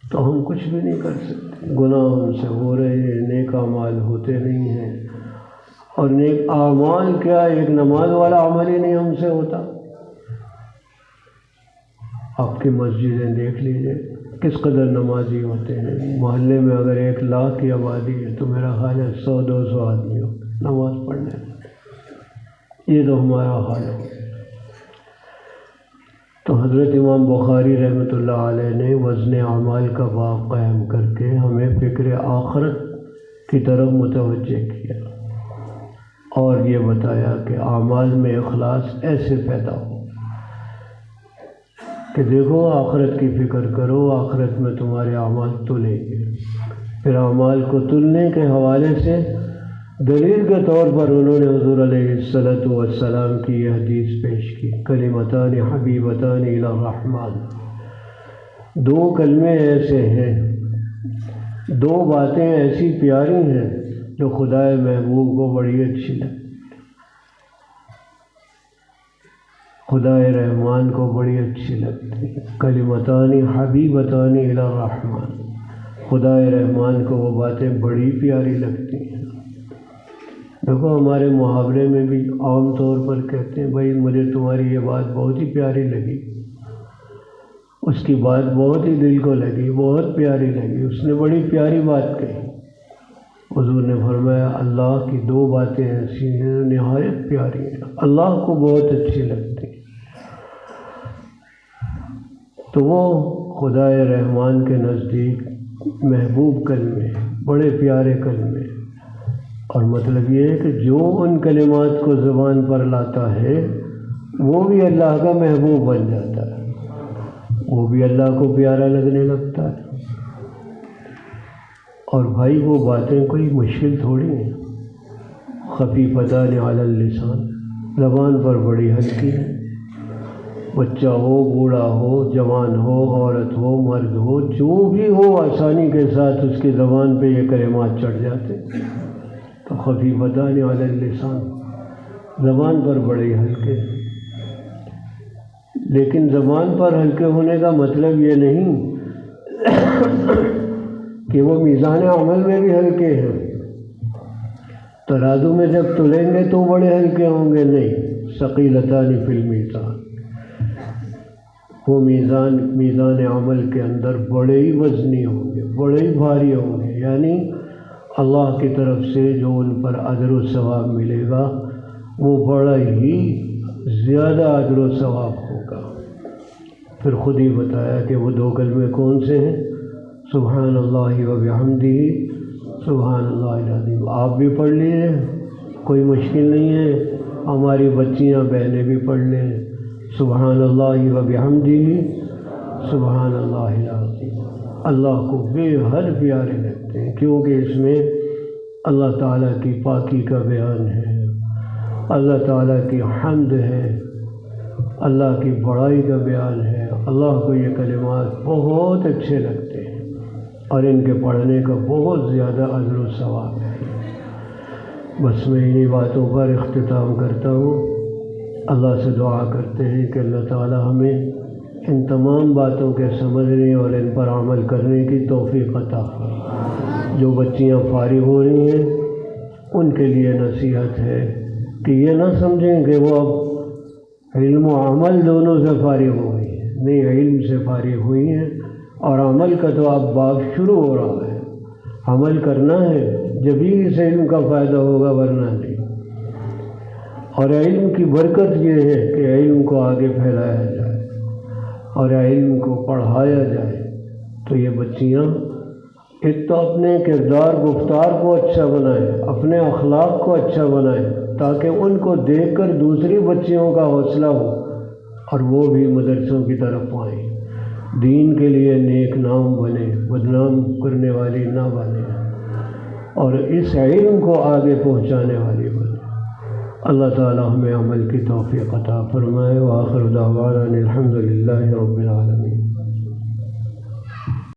تو ہم کچھ بھی نہیں کر سکتے۔ گناہ ہم سے ہو رہے ہیں، نیک اعمال ہوتے نہیں ہیں، اور نیک اعمال کیا، ایک نماز والا عمل ہی نہیں ہم سے ہوتا۔ آپ کی مسجدیں دیکھ لیجئے کس قدر نمازی ہوتے ہیں۔ محلے میں اگر 1,00,000 کی آبادی ہے تو میرا خیال ہے 100-200 آدمی ہو نماز پڑھنے میں۔ یہ تو ہمارا حال ہے۔ تو حضرت امام بخاری رحمۃ اللہ علیہ نے وزن اعمال کا باب قائم کر کے ہمیں فکر آخرت کی طرف متوجہ کیا، اور یہ بتایا کہ اعمال میں اخلاص ایسے پیدا ہو کہ دیکھو آخرت کی فکر کرو، آخرت میں تمہارے اعمال تلیں گے۔ پھر اعمال کو تلنے کے حوالے سے دلیل کے طور پر انہوں نے حضور علیہ السلام کی یہ حدیث پیش کی، کلمتان حبیبتان الی الرحمن، دو کلمے ایسے ہیں، دو باتیں ایسی پیاری ہیں جو خدائے محبوب کو بڑی اچھی لگتی، خدائے رحمان کو بڑی اچھی لگتی۔ کلمتان حبیبتان الی الرحمن، خدائے رحمان کو وہ باتیں بڑی پیاری لگتی ہیں۔ دیکھو ہمارے محاورے میں بھی عام طور پر کہتے ہیں بھائی مجھے تمہاری یہ بات بہت ہی پیاری لگی، اس کی بات بہت ہی دل کو لگی، بہت پیاری لگی، اس نے بڑی پیاری بات کہی۔ حضور نے فرمایا اللہ کی دو باتیں ایسی ہیں نہایت پیاری ہیں، اللہ کو بہت اچھی لگتی ہیں، تو وہ خدائے رحمان کے نزدیک محبوب کلمے، بڑے پیارے کلمے۔ اور مطلب یہ ہے کہ جو ان کلمات کو زبان پر لاتا ہے وہ بھی اللہ کا محبوب بن جاتا ہے، وہ بھی اللہ کو پیارا لگنے لگتا ہے۔ اور بھائی وہ باتیں کوئی مشکل تھوڑی ہیں، خفیفتان علی اللسان، زبان پر بڑی ہلکی ہے۔ بچہ ہو، بوڑھا ہو، جوان ہو، عورت ہو، مرد ہو، جو بھی ہو آسانی کے ساتھ اس کی زبان پہ یہ کلمات چڑھ جاتے ہیں۔ تو خفیفتان علی اللسان، زبان پر بڑے ہلکے۔ لیکن زبان پر ہلکے ہونے کا مطلب یہ نہیں کہ وہ میزان عمل میں بھی ہلکے ہیں، ترازو میں جب تلیں گے تو بڑے ہلکے ہوں گے، نہیں، ثقیلتان فی المیزان، وہ میزان عمل کے اندر بڑے ہی وزنی ہوں گے، بڑے ہی بھاری ہوں گے، یعنی اللہ کی طرف سے جو ان پر اجر و ثواب ملے گا وہ بڑا ہی زیادہ اجر و ثواب ہوگا۔ پھر خود ہی بتایا کہ وہ دو کلمے کون سے ہیں، سبحان اللہ و بحمدہ، سبحان اللہ العظیم۔ آپ بھی پڑھ لیجیے، کوئی مشکل نہیں ہے، ہماری بچیاں بہنیں بھی پڑھ لیں، سبحان اللہ و بحمدہ سبحان اللہ العظیم۔ اللہ کو بے حد پیارے لگتے ہیں، کیونکہ اس میں اللہ تعالیٰ کی پاکی کا بیان ہے، اللہ تعالیٰ کی حمد ہے، اللہ کی بڑائی کا بیان ہے۔ اللہ کو یہ کلمات بہت اچھے لگتے ہیں اور ان کے پڑھنے کا بہت زیادہ اجر و ثواب ہے۔ بس میں انہی باتوں پر اختتام کرتا ہوں۔ اللہ سے دعا کرتے ہیں کہ اللہ تعالیٰ ہمیں ان تمام باتوں کے سمجھنے اور ان پر عمل کرنے کی توفیق عطا فرمائے۔ جو بچیاں فارغ ہو رہی ہیں ان کے لیے نصیحت ہے کہ یہ نہ سمجھیں کہ وہ اب علم و عمل دونوں سے فارغ ہو گئی ہیں، نہیں، علم سے فارغ ہوئی ہیں اور عمل کا تو اب باب شروع ہو رہا ہے۔ عمل کرنا ہے جبھی اس علم کا فائدہ ہوگا، ورنہ نہیں۔ اور علم کی برکت یہ ہے کہ علم کو آگے پھیلایا جائے اور علم کو پڑھایا جائے، تو یہ بچیاں ایک تو اپنے کردار گفتار کو اچھا بنائیں، اپنے اخلاق کو اچھا بنائیں، تاکہ ان کو دیکھ کر دوسری بچیوں کا حوصلہ ہو اور وہ بھی مدرسوں کی طرف آئیں، دین کے لیے نیک نام بنے، بدنام کرنے والی نہ بنے، اور اس علم کو آگے پہنچانے والی بنے۔ اللہ تعالی ہمیں عمل کی توفیق عطا فرمائے۔ وآخر دعوانا الحمد للہ رب العالمین۔